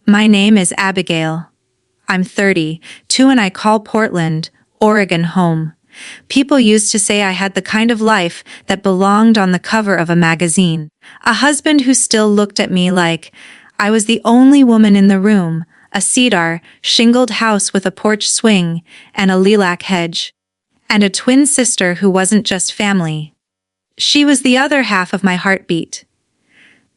My name is Abigail. I'm 32 and I call Portland, Oregon home. People used to say I had the kind of life that belonged on the cover of a magazine. A husband who still looked at me like I was the only woman in the room, a cedar, shingled house with a porch swing and a lilac hedge. And a twin sister who wasn't just family. She was the other half of my heartbeat.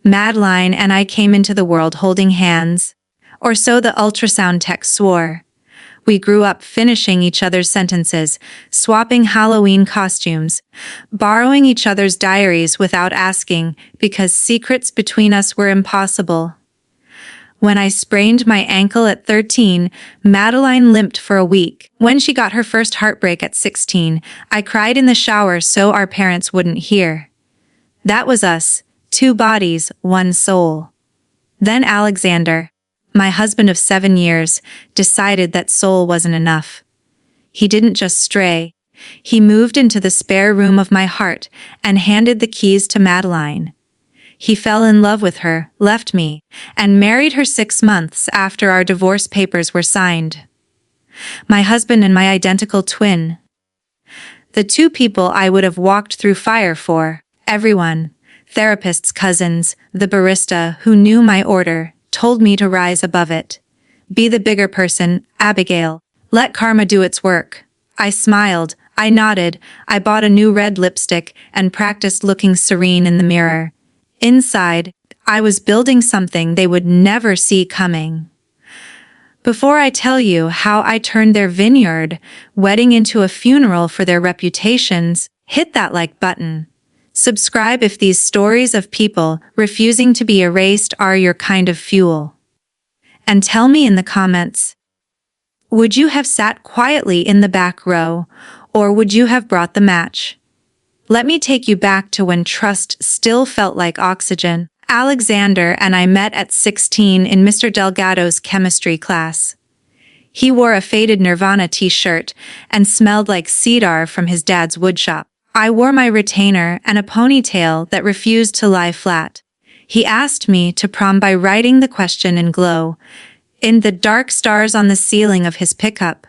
Madeline and I came into the world holding hands, or so the ultrasound tech swore. We grew up finishing each other's sentences, swapping Halloween costumes, borrowing each other's diaries without asking because secrets between us were impossible. When I sprained my ankle at 13, Madeline limped for a week. When she got her first heartbreak at 16, I cried in the shower so our parents wouldn't hear. That was us, 2 bodies, 1 soul. Then Alexander, my husband of 7 years, decided that soul wasn't enough. He didn't just stray. He moved into the spare room of my heart and handed the keys to Madeline. He fell in love with her, left me, and married her 6 months after our divorce papers were signed. My husband and my identical twin. The 2 people I would have walked through fire for, everyone, therapists, cousins, the barista who knew my order, told me to rise above it. Be the bigger person, Abigail. Let karma do its work. I smiled, I nodded, I bought a new red lipstick and practiced looking serene in the mirror. Inside, I was building something they would never see coming. Before I tell you how I turned their vineyard wedding into a funeral for their reputations, hit that like button. Subscribe if these stories of people refusing to be erased are your kind of fuel. And tell me in the comments, would you have sat quietly in the back row, or would you have brought the match? Let me take you back to when trust still felt like oxygen. Alexander and I met at 16 in Mr. Delgado's chemistry class. He wore a faded Nirvana t-shirt and smelled like cedar from his dad's woodshop. I wore my retainer and a ponytail that refused to lie flat. He asked me to prom by writing the question in glow, in the dark stars on the ceiling of his pickup.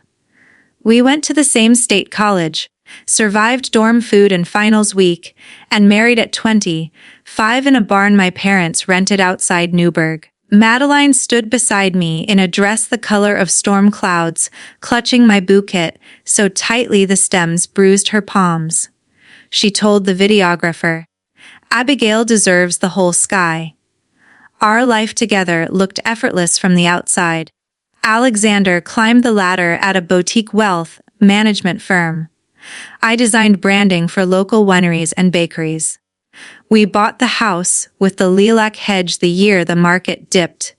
We went to the same state college, survived dorm food and finals week, and married at 25 in a barn my parents rented outside Newburgh. Madeline stood beside me in a dress the color of storm clouds, clutching my bouquet so tightly the stems bruised her palms. She told the videographer, Abigail deserves the whole sky. Our life together looked effortless from the outside. Alexander climbed the ladder at a boutique wealth management firm. I designed branding for local wineries and bakeries. We bought the house with the lilac hedge the year the market dipped,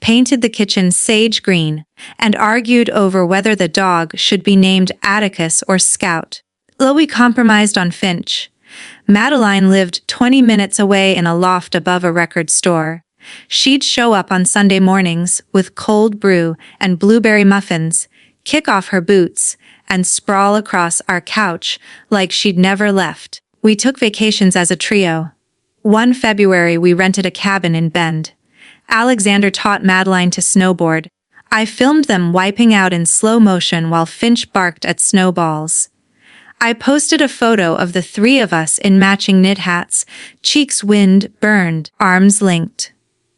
painted the kitchen sage green, and argued over whether the dog should be named Atticus or Scout. Though we compromised on Finch, Madeline lived 20 minutes away in a loft above a record store. She'd show up on Sunday mornings with cold brew and blueberry muffins, kick off her boots, and sprawl across our couch like she'd never left. We took vacations as a trio. One February we rented a cabin in Bend. Alexander taught Madeline to snowboard. I filmed them wiping out in slow motion while Finch barked at snowballs. I posted a photo of the 3 of us in matching knit hats, cheeks wind-burned, arms linked.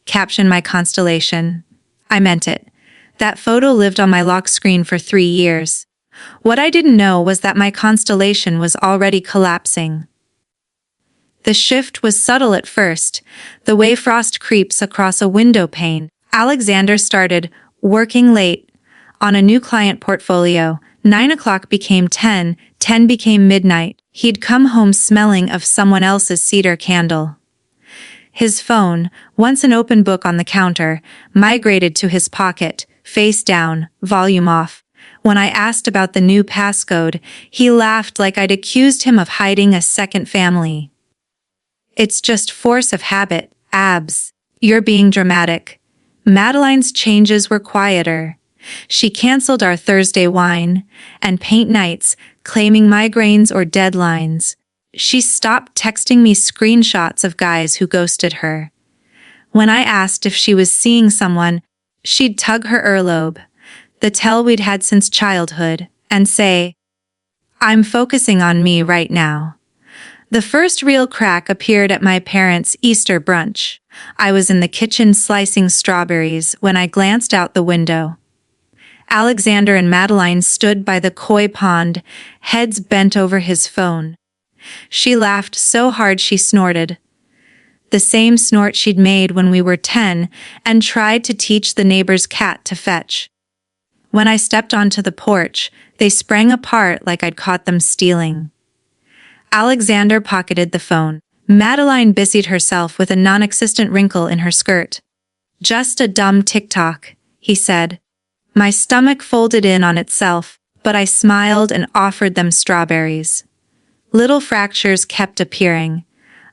Caption my constellation. I meant it. That photo lived on my lock screen for 3 years. What I didn't know was that my constellation was already collapsing. The shift was subtle at first, the way frost creeps across a window pane. Alexander started working late on a new client portfolio. 9 o'clock became 10, 10 became midnight. He'd come home smelling of someone else's cedar candle. His phone, once an open book on the counter, migrated to his pocket, face down, volume off. When I asked about the new passcode, he laughed like I'd accused him of hiding a second family. It's just force of habit, abs. You're being dramatic. Madeline's changes were quieter. She canceled our Thursday wine and paint nights, claiming migraines or deadlines. She stopped texting me screenshots of guys who ghosted her. When I asked if she was seeing someone, She'd tug her earlobe, the tell we'd had since childhood, and say, "I'm focusing on me right now." The first real crack appeared at my parents' Easter brunch. I was in the kitchen slicing strawberries when I glanced out the window. Alexander and Madeline stood by the koi pond, heads bent over his phone. She laughed so hard she snorted. The same snort she'd made when we were 10 and tried to teach the neighbor's cat to fetch. When I stepped onto the porch, they sprang apart like I'd caught them stealing. Alexander pocketed the phone. Madeline busied herself with a non-existent wrinkle in her skirt. "Just a dumb TikTok," he said. My stomach folded in on itself, but I smiled and offered them strawberries. Little fractures kept appearing.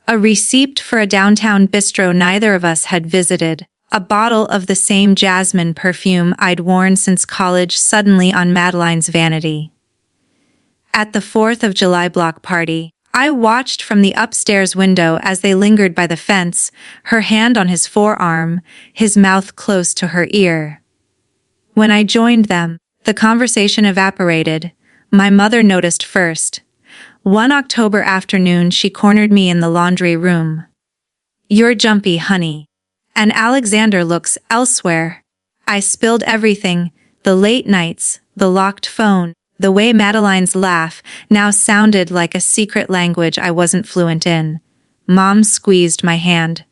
A receipt for a downtown bistro neither of us had visited. A bottle of the same jasmine perfume I'd worn since college suddenly on Madeline's vanity. At the 4th of July block party, I watched from the upstairs window as they lingered by the fence, her hand on his forearm, his mouth close to her ear. When I joined them, the conversation evaporated. My mother noticed first. One October afternoon she cornered me in the laundry room. "You're jumpy, honey." And Alexander looks elsewhere. I spilled everything, the late nights, the locked phone, the way Madeline's laugh now sounded like a secret language I wasn't fluent in. Mom squeezed my hand.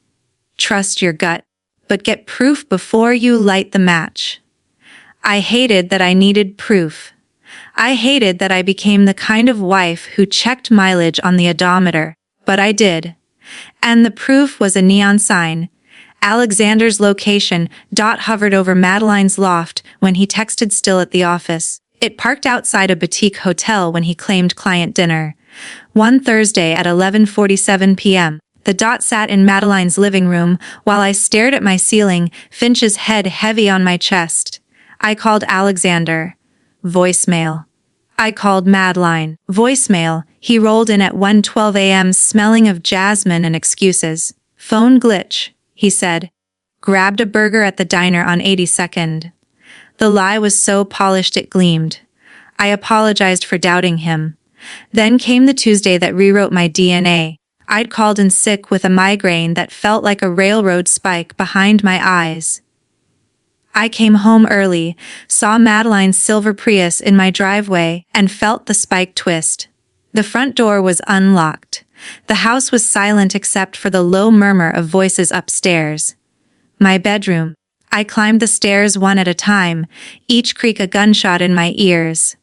"Trust your gut, but get proof before you light the match." I hated that I needed proof. I hated that I became the kind of wife who checked mileage on the odometer, but I did. And the proof was a neon sign. Alexander's location hovered over Madeline's loft when he texted still at the office. It parked outside a boutique hotel when he claimed client dinner. One Thursday at 11:47 p.m., the dot sat in Madeline's living room while I stared at my ceiling, Finch's head heavy on my chest. I called Alexander. Voicemail. I called Madeline. Voicemail. He rolled in at 1:12 a.m. smelling of jasmine and excuses. "Phone glitch," he said. "Grabbed a burger at the diner on 82nd. The lie was so polished it gleamed. I apologized for doubting him. Then came the Tuesday that rewrote my DNA. I'd called in sick with a migraine that felt like a railroad spike behind my eyes. I came home early, saw Madeline's silver Prius in my driveway, and felt the spike twist. The front door was unlocked. The house was silent except for the low murmur of voices upstairs. My bedroom. I climbed the stairs one at a time, each creak a gunshot in my ears.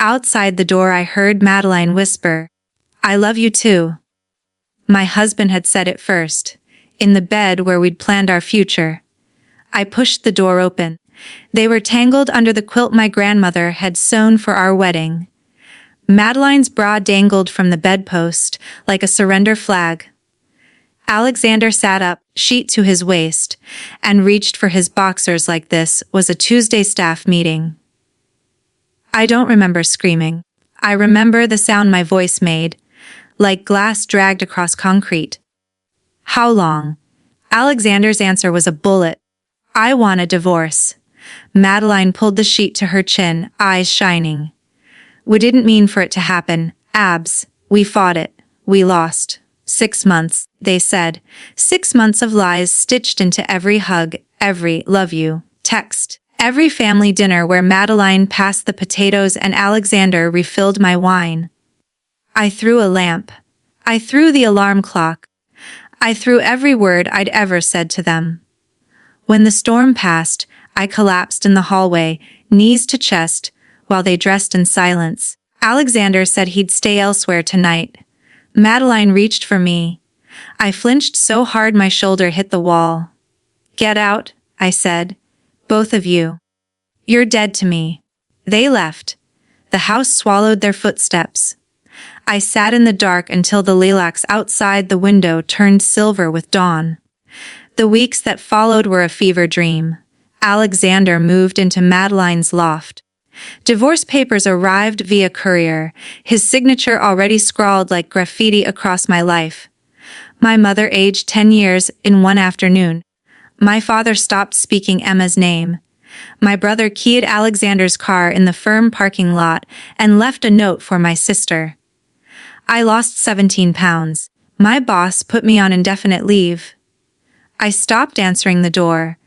Outside the door I heard Madeline whisper, "I love you too." My husband had said it first, in the bed where we'd planned our future. I pushed the door open. They were tangled under the quilt my grandmother had sewn for our wedding. Madeline's bra dangled from the bedpost like a surrender flag. Alexander sat up, sheet to his waist, and reached for his boxers like this was a Tuesday staff meeting. I don't remember screaming. I remember the sound my voice made, like glass dragged across concrete. "How long?" Alexander's answer was a bullet. "I want a divorce." Madeline pulled the sheet to her chin, eyes shining. "We didn't mean for it to happen. Abs. We fought it. We lost. 6 months, they said. 6 months of lies stitched into every hug, every love you text, every family dinner where Madeline passed the potatoes and Alexander refilled my wine. I threw a lamp. I threw the alarm clock. I threw every word I'd ever said to them. When the storm passed, I collapsed in the hallway, knees to chest, while they dressed in silence. Alexander said he'd stay elsewhere tonight. Madeline reached for me. I flinched so hard my shoulder hit the wall. "Get out," I said. "Both of you. You're dead to me." They left. The house swallowed their footsteps. I sat in the dark until the lilacs outside the window turned silver with dawn. The weeks that followed were a fever dream. Alexander moved into Madeline's loft. Divorce papers arrived via courier, his signature already scrawled like graffiti across my life. My mother aged 10 years in one afternoon. My father stopped speaking Emma's name. My brother keyed Alexander's car in the firm parking lot and left a note for my sister. I lost 17 pounds. My boss put me on indefinite leave. I stopped answering the door.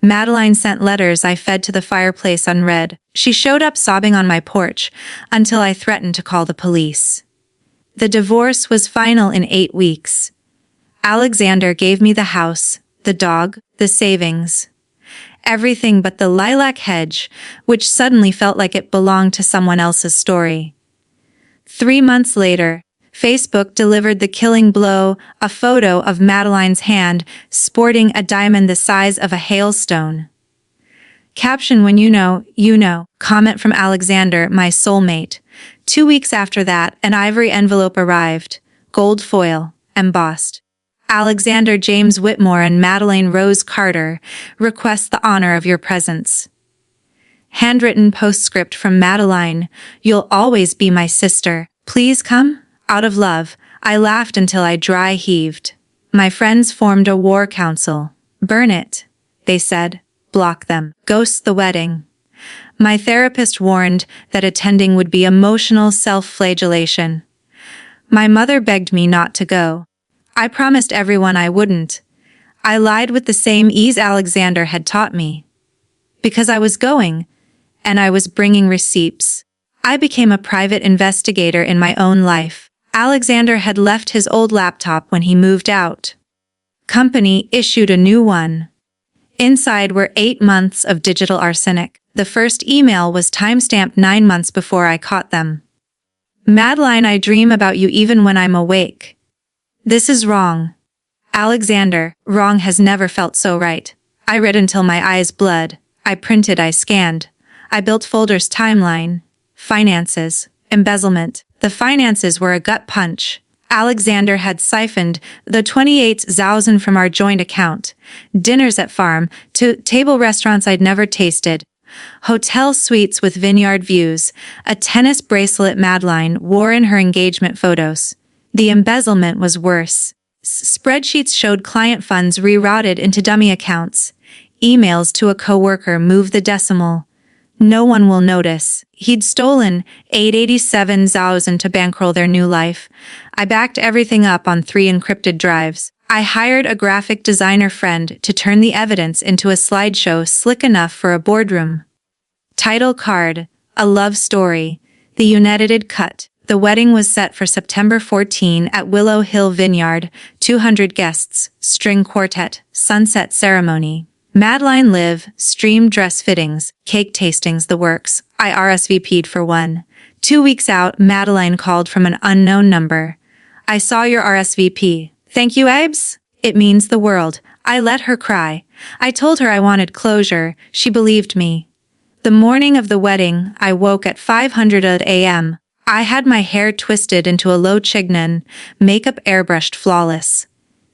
Madeline sent letters I fed to the fireplace unread. She showed up sobbing on my porch until I threatened to call the police. The divorce was final in 8 weeks. Alexander gave me the house, the dog, the savings. Everything but the lilac hedge, which suddenly felt like it belonged to someone else's story. 3 months later, Facebook delivered the killing blow, a photo of Madeline's hand sporting a diamond the size of a hailstone. Caption: when you know, you know. Comment from Alexander, my soulmate. 2 weeks after that, an ivory envelope arrived, gold foil, embossed. Alexander James Whitmore and Madeleine Rose Carter request the honor of your presence. Handwritten postscript from Madeline: you'll always be my sister. Please come. Out of love, I laughed until I dry heaved. My friends formed a war council. Burn it, they said. Block them. Ghost the wedding. My therapist warned that attending would be emotional self-flagellation. My mother begged me not to go. I promised everyone I wouldn't. I lied with the same ease Alexander had taught me. Because I was going, and I was bringing receipts. I became a private investigator in my own life. Alexander had left his old laptop when he moved out. Company issued a new one. Inside were 8 months of digital arsenic. The first email was timestamped 9 months before I caught them. Madeline, I dream about you even when I'm awake. This is wrong. Alexander, wrong has never felt so right. I read until my eyes bled. I printed, I scanned. I built folders: timeline, finances, embezzlement. The finances were a gut punch. Alexander had siphoned the 28,000 from our joint account. Dinners at farm to table restaurants I'd never tasted. Hotel suites with vineyard views. A tennis bracelet Madeline wore in her engagement photos. The embezzlement was worse. Spreadsheets showed client funds rerouted into dummy accounts. Emails to a coworker moved the decimal. No one will notice. He'd stolen $887,000 to bankroll their new life. I backed everything up on 3 encrypted drives. I hired a graphic designer friend to turn the evidence into a slideshow slick enough for a boardroom. Title card: A Love Story. The unedited cut. The wedding was set for September 14 at Willow Hill Vineyard. 200 guests, string quartet, sunset ceremony. Madeline live, stream dress fittings, cake tastings, the works. I RSVP'd for one. 2 weeks out, Madeline called from an unknown number. I saw your RSVP. Thank you, Abes. It means the world. I let her cry. I told her I wanted closure. She believed me. The morning of the wedding, I woke at 5:00 a.m. I had my hair twisted into a low chignon, makeup airbrushed flawless.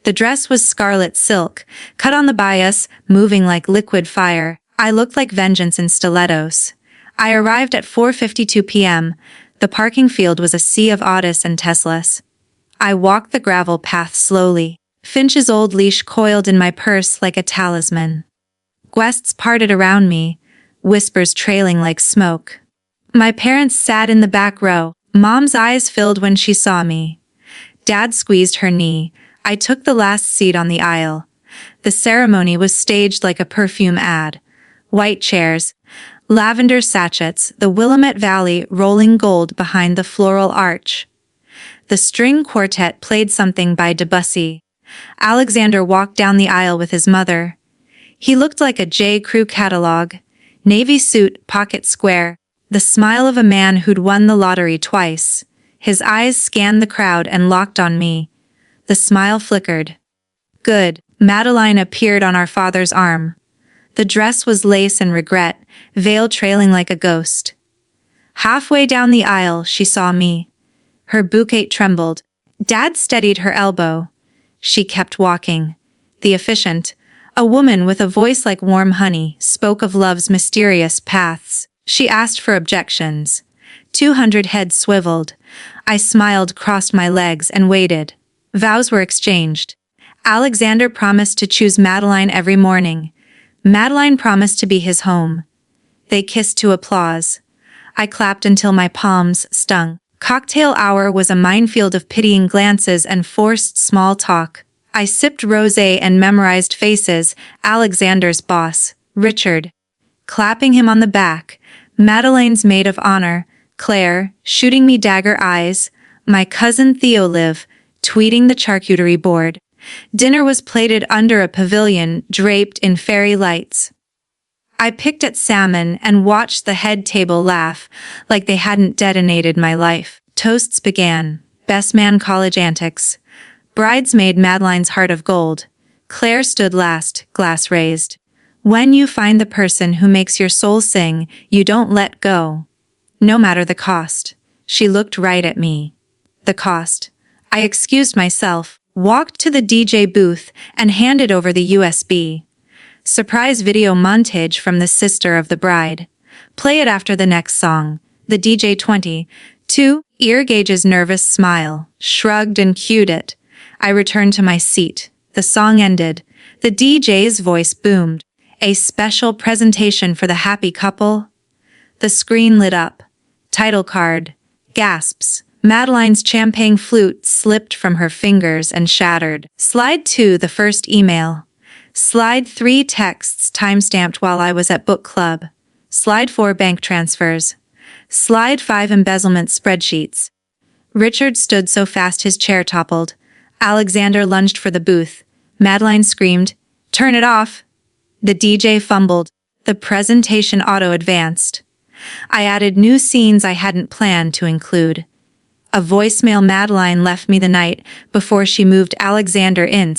The dress was scarlet silk, cut on the bias, moving like liquid fire. I looked like vengeance in stilettos. I arrived at 4:52 p.m. The parking field was a sea of Autos and Teslas. I walked the gravel path slowly. Finch's old leash coiled in my purse like a talisman. Guests parted around me, whispers trailing like smoke. My parents sat in the back row. Mom's eyes filled when she saw me. Dad squeezed her knee. I took the last seat on the aisle. The ceremony was staged like a perfume ad. White chairs, lavender sachets, the Willamette Valley rolling gold behind the floral arch. The string quartet played something by Debussy. Alexander walked down the aisle with his mother. He looked like a J. Crew catalog. Navy suit, pocket square. The smile of a man who'd won the lottery twice. His eyes scanned the crowd and locked on me. The smile flickered. Good. Madeline appeared on our father's arm. The dress was lace and regret, veil trailing like a ghost. Halfway down the aisle, she saw me. Her bouquet trembled. Dad steadied her elbow. She kept walking. The officiant, a woman with a voice like warm honey, spoke of love's mysterious paths. She asked for objections. 200 heads swiveled. I smiled, crossed my legs, and waited. Vows were exchanged. Alexander promised to choose Madeline every morning. Madeline promised to be his home. They kissed to applause. I clapped until my palms stung. Cocktail hour was a minefield of pitying glances and forced small talk. I sipped rosé and memorized faces. Alexander's boss, Richard, clapping him on the back. Madeline's maid of honor, Claire, shooting me dagger eyes. My cousin Theolive, tweeting the charcuterie board. Dinner was plated under a pavilion draped in fairy lights. I picked at salmon and watched the head table laugh like they hadn't detonated my life. Toasts began. Best man college antics. Bridesmaid Madeline's heart of gold. Claire stood last, glass raised. When you find the person who makes your soul sing, you don't let go. No matter the cost. She looked right at me. The cost. I excused myself, walked to the DJ booth, and handed over the USB. Surprise video montage from the sister of the bride. Play it after the next song. The DJ 22, ear gauge's nervous smile, shrugged and cued it. I returned to my seat. The song ended. The DJ's voice boomed. A special presentation for the happy couple. The screen lit up. Title card. Gasps. Madeline's champagne flute slipped from her fingers and shattered. Slide 2, the first email. Slide 3, texts timestamped while I was at book club. Slide 4, bank transfers. Slide 5, embezzlement spreadsheets. Richard stood so fast his chair toppled. Alexander lunged for the booth. Madeline screamed, "Turn it off!" The DJ fumbled. The presentation auto-advanced. I added new scenes I hadn't planned to include. A voicemail Madeline left me the night before she moved Alexander in.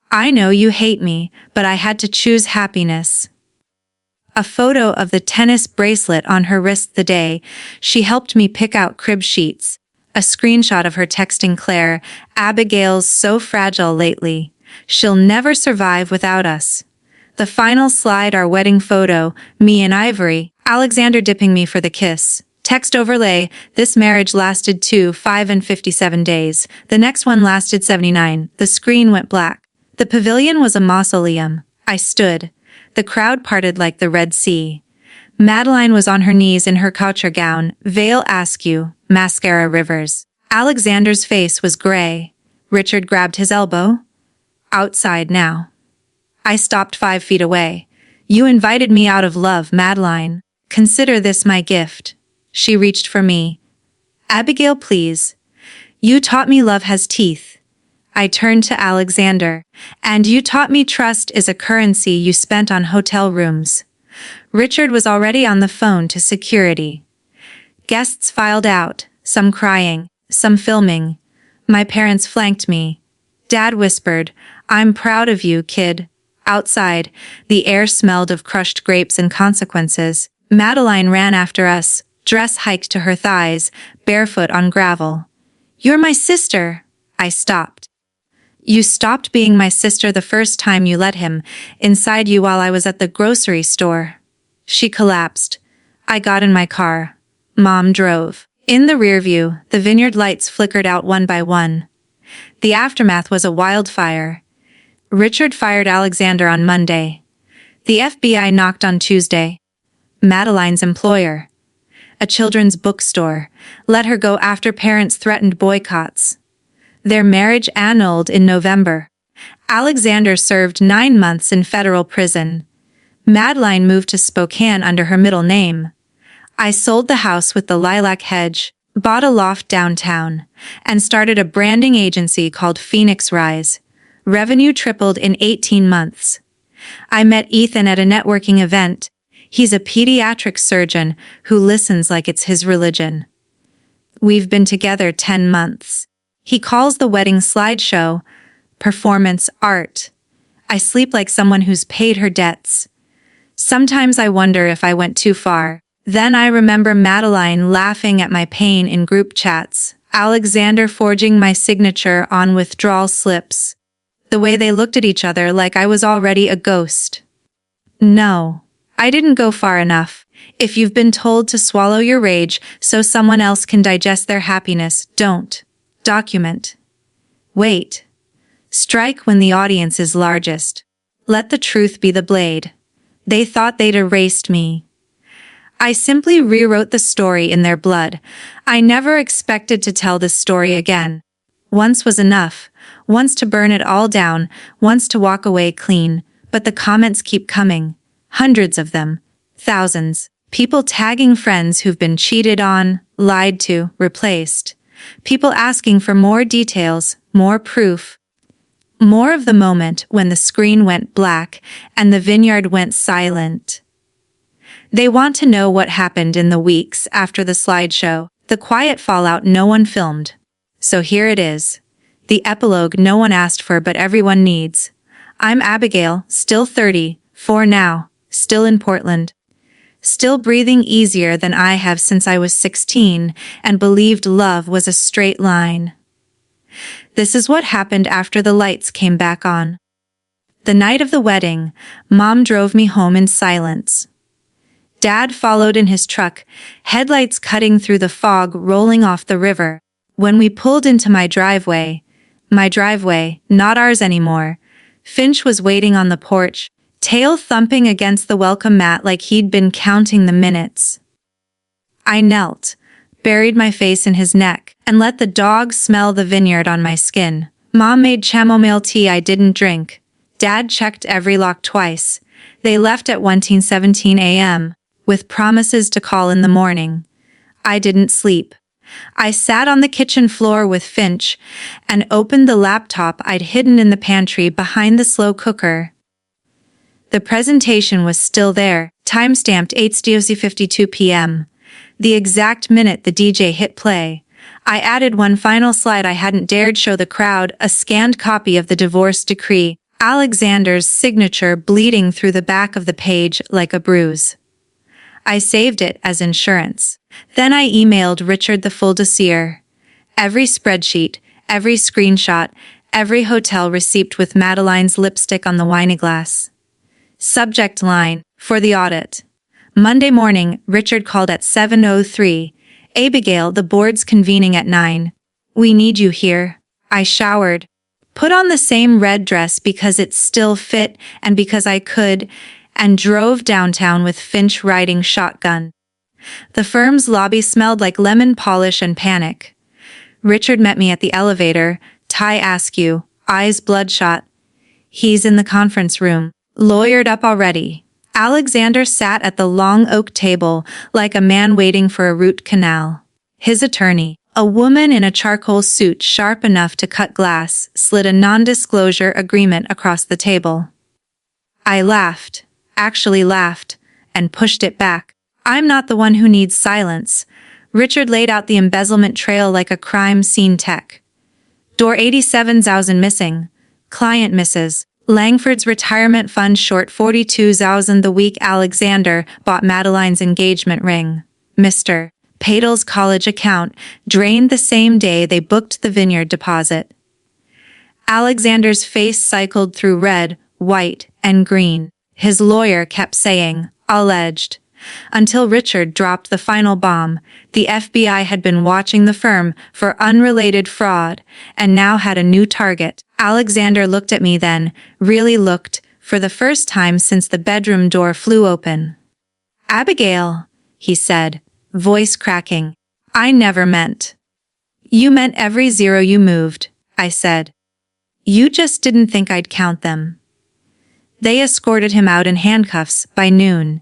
I know you hate me, but I had to choose happiness. A photo of the tennis bracelet on her wrist the day she helped me pick out crib sheets. A screenshot of her texting Claire, "Abigail's so fragile lately. She'll never survive without us." The final slide, our wedding photo, me and Ivory, Alexander dipping me for the kiss. Text overlay, this marriage lasted 2, 5 and 57 days. The next one lasted 79. The screen went black. The pavilion was a mausoleum. I stood. The crowd parted like the Red Sea. Madeline was on her knees in her couture gown, veil askew, mascara rivers. Alexander's face was gray. Richard grabbed his elbow. Outside now. I stopped 5 feet away. You invited me out of love, Madeline. Consider this my gift. She reached for me. Abigail, please. You taught me love has teeth. I turned to Alexander. And you taught me trust is a currency you spent on hotel rooms. Richard was already on the phone to security. Guests filed out, some crying, some filming. My parents flanked me. Dad whispered, "I'm proud of you, kid." Outside, the air smelled of crushed grapes and consequences. Madeline ran after us, dress hiked to her thighs, barefoot on gravel. "You're my sister." I stopped. "You stopped being my sister the first time you let him inside you while I was at the grocery store." She collapsed. I got in my car. Mom drove. In the rearview, the vineyard lights flickered out one by one. The aftermath was a wildfire. Richard fired Alexander on Monday. The FBI knocked on Tuesday. Madeline's employer, a children's bookstore, let her go after parents threatened boycotts. Their marriage annulled in November. Alexander served 9 months in federal prison. Madeline moved to Spokane under her middle name. I sold the house with the lilac hedge, bought a loft downtown, and started a branding agency called Phoenix Rise. Revenue tripled in 18 months. I met Ethan at a networking event. He's a pediatric surgeon who listens like it's his religion. We've been together 10 months. He calls the wedding slideshow performance art. I sleep like someone who's paid her debts. Sometimes I wonder if I went too far. Then I remember Madeline laughing at my pain in group chats, Alexander forging my signature on withdrawal slips. The way they looked at each other like I was already a ghost. No, I didn't go far enough. If you've been told to swallow your rage so someone else can digest their happiness, don't. Document. Wait. Strike when the audience is largest. Let the truth be the blade. They thought they'd erased me. I simply rewrote the story in their blood. I never expected to tell this story again. Once was enough. Once to burn it all down. Once to walk away clean. But the comments keep coming. Hundreds of them. Thousands. People tagging friends who've been cheated on, lied to, replaced. People asking for more details, more proof. More of the moment when the screen went black and the vineyard went silent. They want to know what happened in the weeks after the slideshow, the quiet fallout no one filmed. So here it is. The epilogue no one asked for but everyone needs. I'm Abigail, still 30, for now, still in Portland. Still breathing easier than I have since I was 16 and believed love was a straight line. This is what happened after the lights came back on. The night of the wedding, Mom drove me home in silence. Dad followed in his truck, headlights cutting through the fog rolling off the river. When we pulled into my driveway, not ours anymore, Finch was waiting on the porch, tail thumping against the welcome mat like he'd been counting the minutes. I knelt, buried my face in his neck, and let the dog smell the vineyard on my skin. Mom made chamomile tea I didn't drink. Dad checked every lock twice. They left at 1:17 a.m., with promises to call in the morning. I didn't sleep. I sat on the kitchen floor with Finch and opened the laptop I'd hidden in the pantry behind the slow cooker. The presentation was still there, time-stamped 8:52 p.m. The exact minute the DJ hit play. I added one final slide I hadn't dared show the crowd, a scanned copy of the divorce decree, Alexander's signature bleeding through the back of the page like a bruise. I saved it as insurance. Then I emailed Richard the full dossier. Every spreadsheet, every screenshot, every hotel receipt with Madeline's lipstick on the wineglass. Subject line, for the audit. Monday morning, Richard called at 7:03. Abigail, the board's convening at 9. We need you here. I showered. Put on the same red dress because it still fit and because I could, and drove downtown with Finch riding shotgun. The firm's lobby smelled like lemon polish and panic. Richard met me at the elevator, tie askew, eyes bloodshot. He's in the conference room, lawyered up already. Alexander sat at the long oak table like a man waiting for a root canal. His attorney, a woman in a charcoal suit sharp enough to cut glass, slid a non-disclosure agreement across the table. I laughed, actually laughed, and pushed it back. I'm not the one who needs silence. Richard laid out the embezzlement trail like a crime scene tech. Door 87,000 missing. Client misses. Langford's retirement fund short 42,000 the week Alexander bought Madeline's engagement ring. Mr. Padle's college account drained the same day they booked the vineyard deposit. Alexander's face cycled through red, white, and green. His lawyer kept saying, alleged. Until Richard dropped the final bomb, the FBI had been watching the firm for unrelated fraud and now had a new target. Alexander looked at me then, really looked, for the first time since the bedroom door flew open. Abigail, he said, voice cracking. I never meant. You meant every zero you moved, I said. You just didn't think I'd count them. They escorted him out in handcuffs by noon.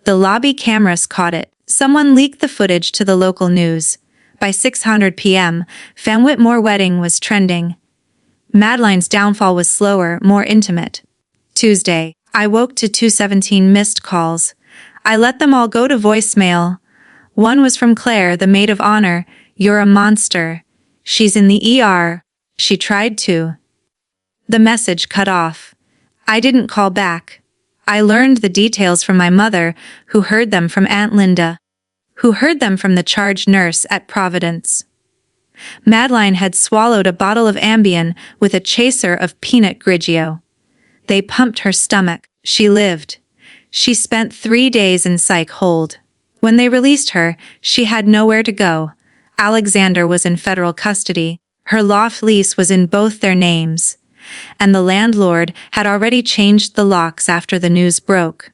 The lobby cameras caught it. Someone leaked the footage to the local news. By 6:00 p.m., Van Whitmore wedding was trending. Madeline's downfall was slower, more intimate. Tuesday, I woke to 217 missed calls. I let them all go to voicemail. One was from Claire, the maid of honor. You're a monster. She's in the ER. She tried to. The message cut off. I didn't call back. I learned the details from my mother, who heard them from Aunt Linda, who heard them from the charge nurse at Providence. Madeline had swallowed a bottle of Ambien with a chaser of peanut Grigio. They pumped her stomach. She lived. She spent 3 days in psych hold. When they released her, she had nowhere to go. Alexander was in federal custody. Her loft lease was in both their names. and the landlord had already changed the locks after the news broke.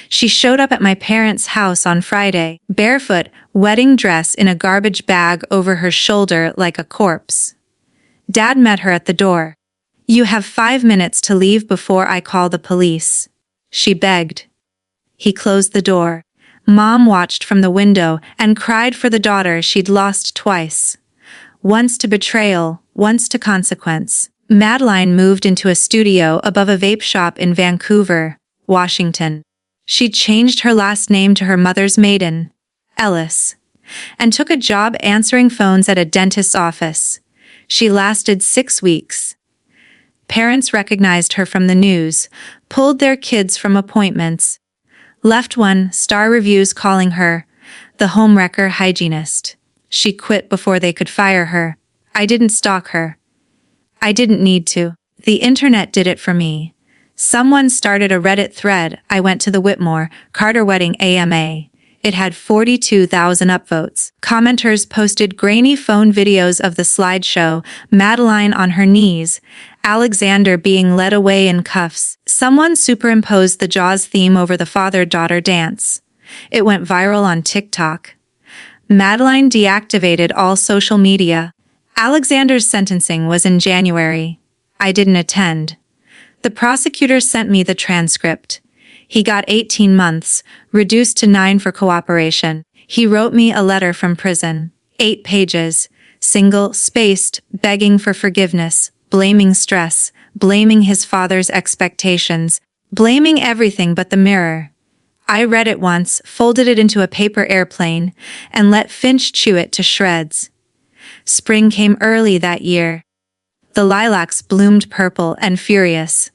She showed up at my parents' house on Friday, barefoot, wedding dress in a garbage bag over her shoulder like a corpse. Dad met her at the door. "You have 5 minutes to leave before I call the police," she begged. He closed the door. Mom watched from the window and cried for the daughter she'd lost twice. Once to betrayal, once to consequence. Madeline moved into a studio above a vape shop in Vancouver, Washington. She changed her last name to her mother's maiden, Ellis, and took a job answering phones at a dentist's office. She lasted 6 weeks. Parents recognized her from the news, pulled their kids from appointments, left 1-star reviews calling her the homewrecker hygienist. She quit before they could fire her. I didn't stalk her. I didn't need to. The internet did it for me. Someone started a Reddit thread. I went to the Whitmore Carter wedding AMA. It had 42,000 upvotes. Commenters posted grainy phone videos of the slideshow, Madeline on her knees, Alexander being led away in cuffs. Someone superimposed the Jaws theme over the father-daughter dance. It went viral on TikTok. Madeline deactivated all social media. Alexander's sentencing was in January. I didn't attend. The prosecutor sent me the transcript. He got 18 months, reduced to 9 for cooperation. He wrote me a letter from prison. 8 pages, single-spaced, begging for forgiveness, blaming stress, blaming his father's expectations, blaming everything but the mirror. I read it once, folded it into a paper airplane, and let Finch chew it to shreds. Spring came early that year. The lilacs bloomed purple and furious.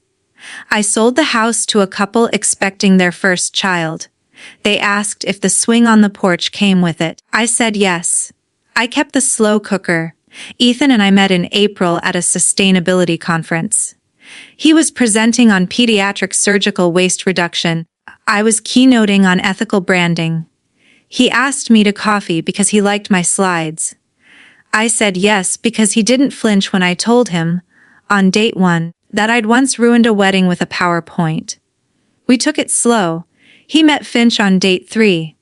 I sold the house to a couple expecting their first child. They asked if the swing on the porch came with it. I said yes. I kept the slow cooker. Ethan and I met in April at a sustainability conference. He was presenting on pediatric surgical waste reduction. I was keynoting on ethical branding. He asked me to coffee because he liked my slides. I said yes because he didn't flinch when I told him, on date 1, that I'd once ruined a wedding with a PowerPoint. We took it slow. He met Finch on date 3,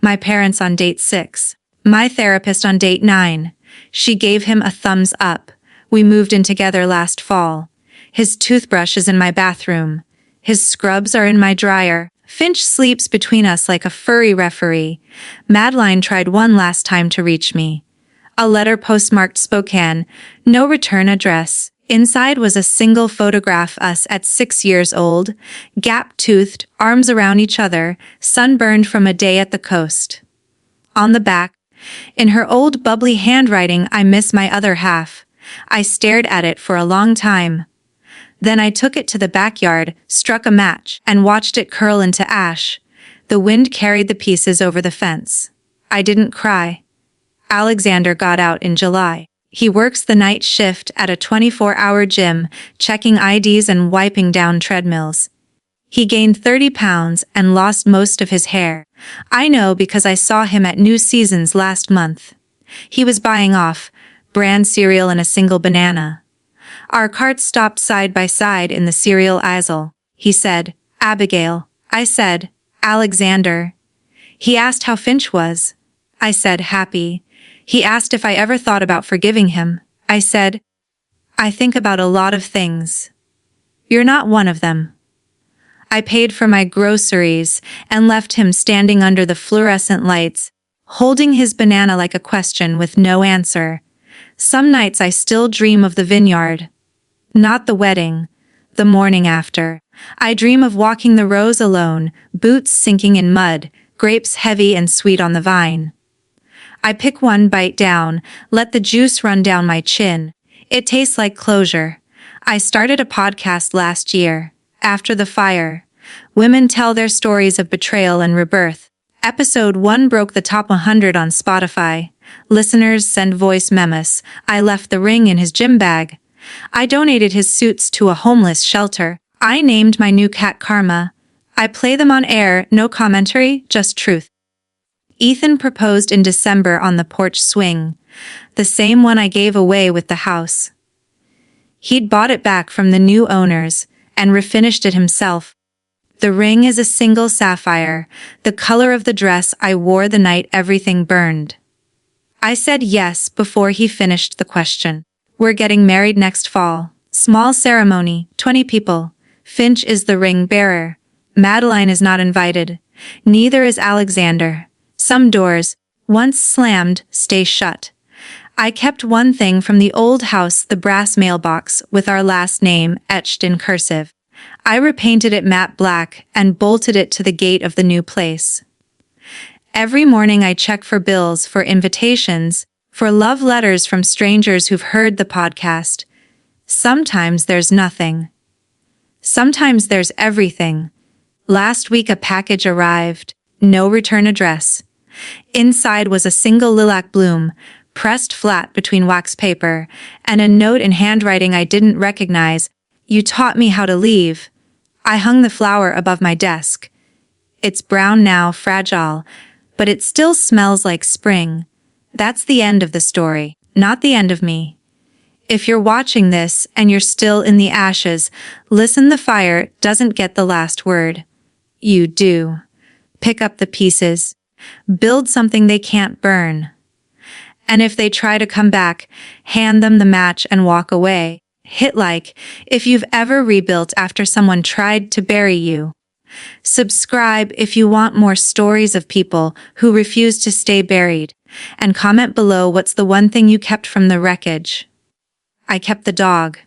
my parents on date 6, my therapist on date 9. She gave him a thumbs up. We moved in together last fall. His toothbrush is in my bathroom. His scrubs are in my dryer. Finch sleeps between us like a furry referee. Madeline tried one last time to reach me. A letter postmarked Spokane, no return address. Inside was a single photograph us at 6 years old, gap-toothed, arms around each other, sunburned from a day at the coast. On the back, in her old bubbly handwriting, I miss my other half. I stared at it for a long time. Then I took it to the backyard, struck a match, and watched it curl into ash. The wind carried the pieces over the fence. I didn't cry. Alexander got out in July. He works the night shift at a 24-hour gym, checking IDs and wiping down treadmills. He gained 30 pounds and lost most of his hair. I know because I saw him at New Seasons last month. He was buying off brand cereal and a single banana. Our carts stopped side by side in the cereal aisle. He said, "Abigail." I said, "Alexander." He asked how Finch was. I said, "Happy." He asked if I ever thought about forgiving him. I said, "I think about a lot of things. You're not one of them." I paid for my groceries and left him standing under the fluorescent lights, holding his banana like a question with no answer. Some nights I still dream of the vineyard. Not the wedding, the morning after. I dream of walking the rows alone, boots sinking in mud, grapes heavy and sweet on the vine. I pick one bite down, let the juice run down my chin. It tastes like closure. I started a podcast last year, After the Fire. Women tell their stories of betrayal and rebirth. Episode 1 broke the top 100 on Spotify. Listeners send voice memos. I left the ring in his gym bag. I donated his suits to a homeless shelter. I named my new cat Karma. I play them on air, no commentary, just truth. Ethan proposed in December on the porch swing, the same one I gave away with the house. He'd bought it back from the new owners and refinished it himself. The ring is a single sapphire, the color of the dress I wore the night everything burned. I said yes before he finished the question. We're getting married next fall. Small ceremony, 20 people. Finch is the ring bearer. Madeline is not invited. Neither is Alexander. Some doors, once slammed, stay shut. I kept one thing from the old house, the brass mailbox with our last name etched in cursive. I repainted it matte black and bolted it to the gate of the new place. Every morning I check for bills, for invitations, for love letters from strangers who've heard the podcast. Sometimes there's nothing. Sometimes there's everything. Last week a package arrived, no return address. Inside was a single lilac bloom, pressed flat between wax paper, and a note in handwriting I didn't recognize. You taught me how to leave. I hung the flower above my desk. It's brown now, fragile, but it still smells like spring. That's the end of the story, not the end of me. If you're watching this and you're still in the ashes, listen, the fire doesn't get the last word. You do. Pick up the pieces. Build something they can't burn. And if they try to come back, hand them the match and walk away. Hit like if you've ever rebuilt after someone tried to bury you. Subscribe if you want more stories of people who refuse to stay buried. And comment below what's the one thing you kept from the wreckage. I kept the dog.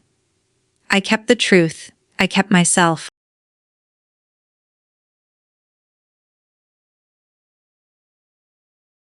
I kept the truth. I kept myself.